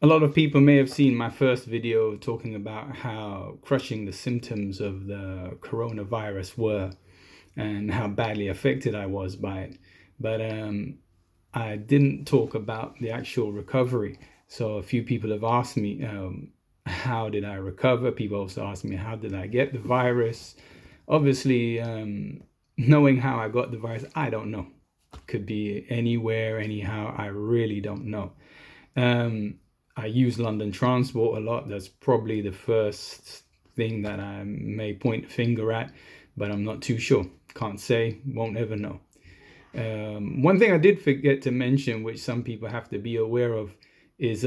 A lot of people may have seen my first video talking about how crushing the symptoms of the coronavirus were and how badly affected I was by it. But I didn't talk about the actual recovery. So a few people have asked me, how did I recover? People also ask me, how did I get the virus? Obviously, knowing how I got the virus, I don't know. Could be anywhere, anyhow. I really don't know. I use London transport a lot. That's probably the first thing that I may point a finger at, but I'm not too sure. Can't say, won't ever know. One thing I did forget to mention, which some people have to be aware of, is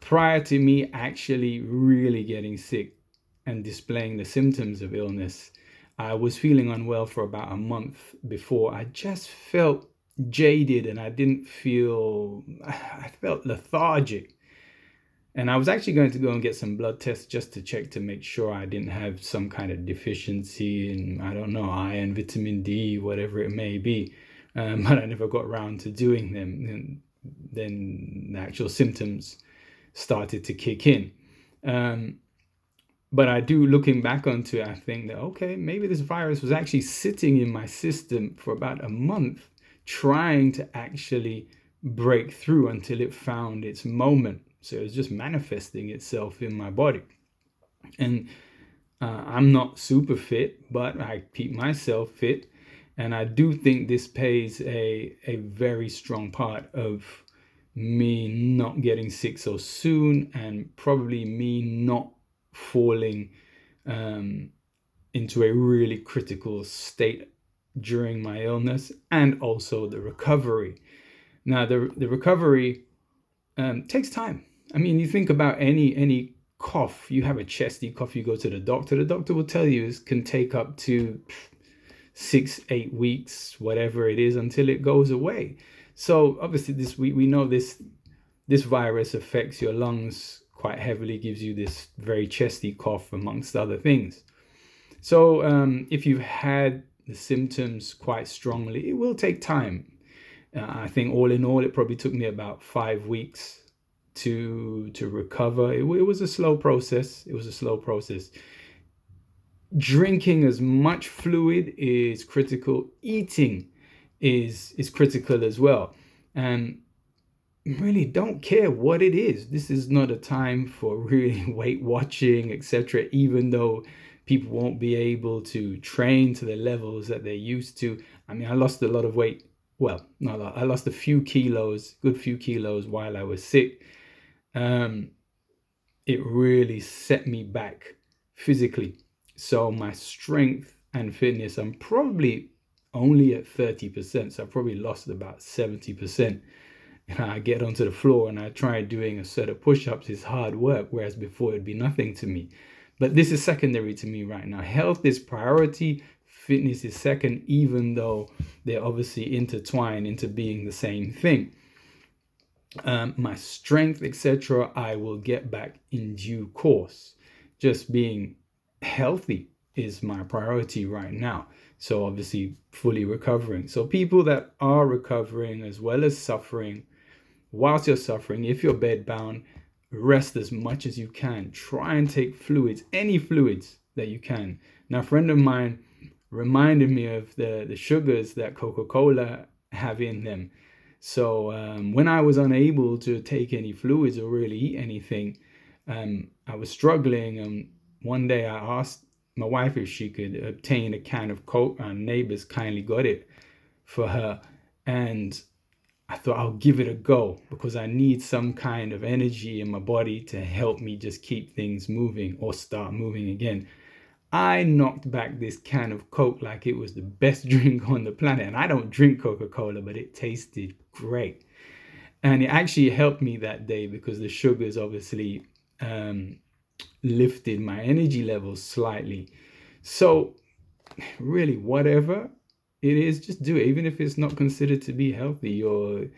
prior to me actually really getting sick and displaying the symptoms of illness, I was feeling unwell for about a month before. I just felt jaded and I felt lethargic. And I was actually going to go and get some blood tests just to check to make sure I didn't have some kind of deficiency in, I don't know, iron, vitamin D, whatever it may be. But I never got around to doing them. And then the actual symptoms started to kick in. But I do, looking back onto it, I think that, okay, maybe this virus was actually sitting in my system for about a month, trying to actually break through until it found its moment. So it was just manifesting itself in my body. And I'm not super fit, but I keep myself fit. And I do think this plays a very strong part of me not getting sick so soon, and probably me not falling into a really critical state during my illness, and also the recovery. Now, the recovery takes time. I mean, you think about any cough, you have a chesty cough, you go to the doctor will tell you it can take up to 6-8 weeks, whatever it is, until it goes away. So obviously we know this virus affects your lungs quite heavily, gives you this very chesty cough, amongst other things. So if you've had the symptoms quite strongly, it will take time. I think all in all, it probably took me about 5 weeks to recover. It was a slow process. Drinking as much fluid is critical. Eating is critical as well. And really don't care what it is. This is not a time for really weight watching, etc. Even though people won't be able to train to the levels that they used to. I mean, I lost a lot of weight. Well, not a lot. I lost a few kilos, good few kilos while I was sick. It really set me back physically. So my strength and fitness, I'm probably only at 30%. So I probably lost about 70%. And I get onto the floor and I try doing a set of push-ups. It's hard work, whereas before it'd be nothing to me. But this is secondary to me right now. Health is priority. Fitness is second, even though they're obviously intertwined into being the same thing. My strength, etc., I will get back in due course. Just being healthy is my priority right now. So obviously fully recovering. So people that are recovering as well as suffering, whilst you're suffering, if you're bedbound, rest as much as you can. Try and take fluids, any fluids that you can. Now, a friend of mine reminded me of the sugars that Coca-Cola have in them. So when I was unable to take any fluids or really eat anything, I was struggling. And one day I asked my wife if she could obtain a can of Coke. Our neighbors kindly got it for her. And I thought I'll give it a go because I need some kind of energy in my body to help me just keep things moving or start moving again. I knocked back this can of Coke like it was the best drink on the planet. And I don't drink Coca-Cola, but it tasted great. And it actually helped me that day because the sugars obviously lifted my energy levels slightly. So really, whatever it is, just do it. Even if it's not considered to be healthy, your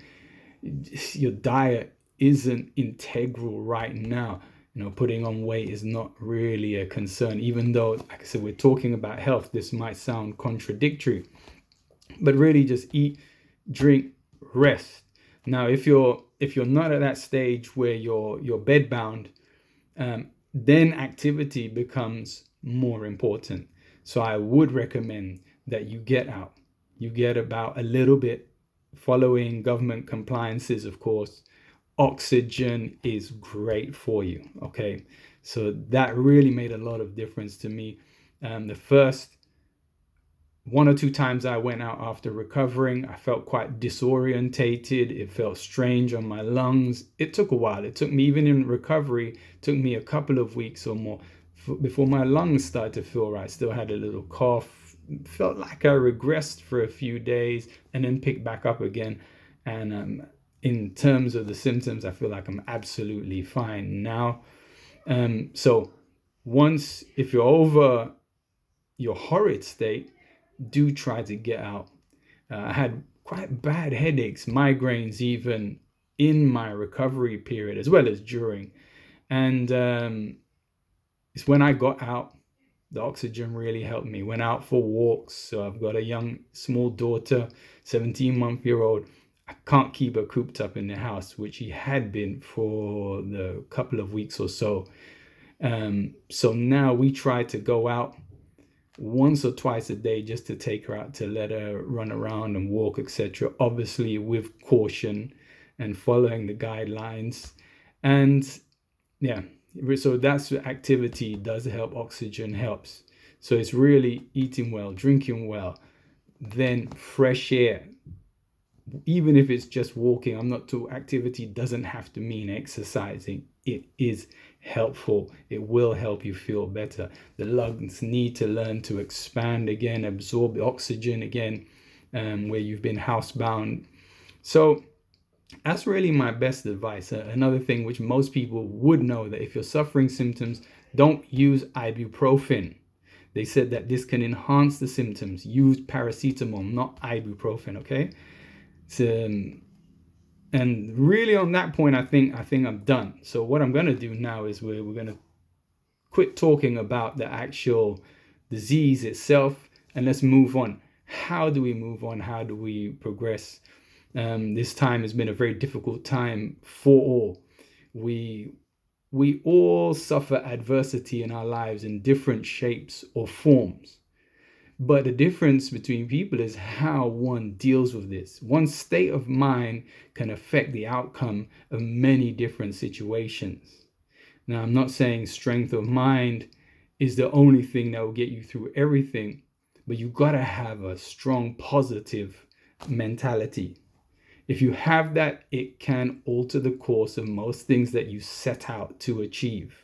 diet isn't integral right now. Putting on weight is not really a concern, even though, like I said, we're talking about health. This might sound contradictory, but really just eat, drink, rest. Now, if you're not at that stage where you're bedbound, then activity becomes more important. So I would recommend that you get out. You get about a little bit, following government compliances, of course. Oxygen is great for you. Okay, so that really made a lot of difference to me. The first 1 or 2 times I went out after recovering, I felt quite disorientated. It felt strange on my lungs. It took a while. It took me, even in recovery, it took me a couple of weeks or more before my lungs started to feel right. Still had a little cough. Felt like I regressed for a few days and then picked back up again. And in terms of the symptoms, I feel like I'm absolutely fine now. So once, if you're over your horrid state, do try to get out. I had quite bad headaches, migraines, even in my recovery period, as well as during. And it's when I got out, the oxygen really helped me. Went out for walks. So I've got a young, small daughter, 17-month-old. I can't keep her cooped up in the house, which he had been for the couple of weeks or so. So now we try to go out once or twice a day just to take her out, to let her run around and walk, etc. Obviously with caution and following the guidelines. And yeah, so that's activity does help. Oxygen helps. So it's really eating well, drinking well, then fresh air. Even if it's just walking, activity doesn't have to mean exercising. It is helpful. It will help you feel better. The lungs need to learn to expand again, absorb the oxygen again, where you've been housebound. So that's really my best advice. Another thing which most people would know, that if you're suffering symptoms, don't use ibuprofen. They said that this can enhance the symptoms. Use paracetamol, not ibuprofen, okay? And really on that point, I think I'm done. So what I'm going to do now is we're going to quit talking about the actual disease itself, and let's move on. How do we move on? How do we progress? This time has been a very difficult time for all. We all suffer adversity in our lives in different shapes or forms. But the difference between people is how one deals with this. One's state of mind can affect the outcome of many different situations. Now, I'm not saying strength of mind is the only thing that will get you through everything, but you got to have a strong positive mentality. If you have that, it can alter the course of most things that you set out to achieve.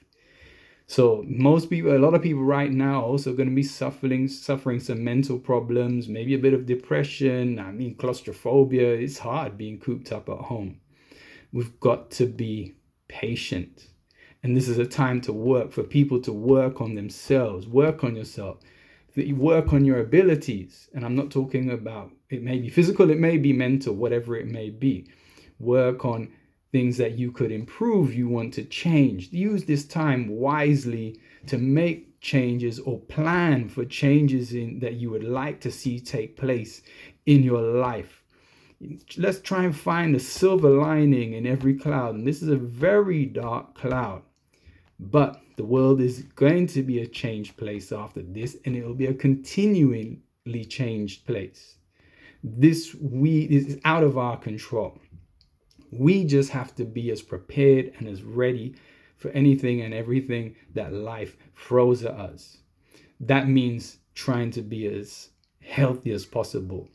So a lot of people right now are also going to be suffering some mental problems, maybe a bit of depression. I mean, claustrophobia. It's hard being cooped up at home. We've got to be patient. And this is a time to work, for people to work on themselves, work on yourself, work on your abilities. And I'm not talking about, it may be physical, it may be mental, whatever it may be. Work on things that you could improve, you want to change. Use this time wisely to make changes or plan for changes that you would like to see take place in your life. Let's try and find a silver lining in every cloud. And this is a very dark cloud. But the world is going to be a changed place after this, and it will be a continually changed place. This is out of our control. We just have to be as prepared and as ready for anything and everything that life throws at us. That means trying to be as healthy as possible.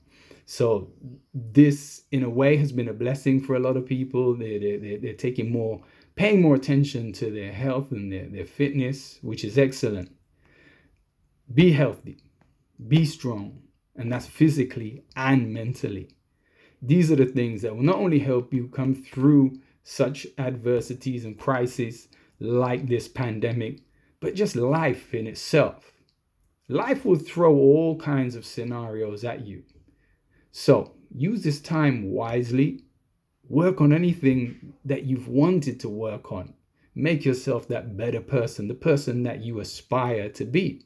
So this, in a way, has been a blessing for a lot of people. They're paying more attention to their health and their fitness, which is excellent. Be healthy, be strong, and that's physically and mentally. These are the things that will not only help you come through such adversities and crises like this pandemic, but just life in itself. Life will throw all kinds of scenarios at you. So use this time wisely. Work on anything that you've wanted to work on. Make yourself that better person, the person that you aspire to be.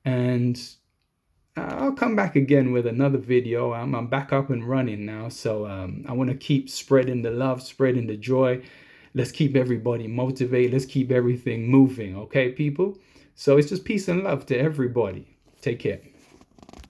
And I'll come back again with another video. I'm back up and running now. So I want to keep spreading the love, spreading the joy. Let's keep everybody motivated. Let's keep everything moving. Okay, people? So it's just peace and love to everybody. Take care.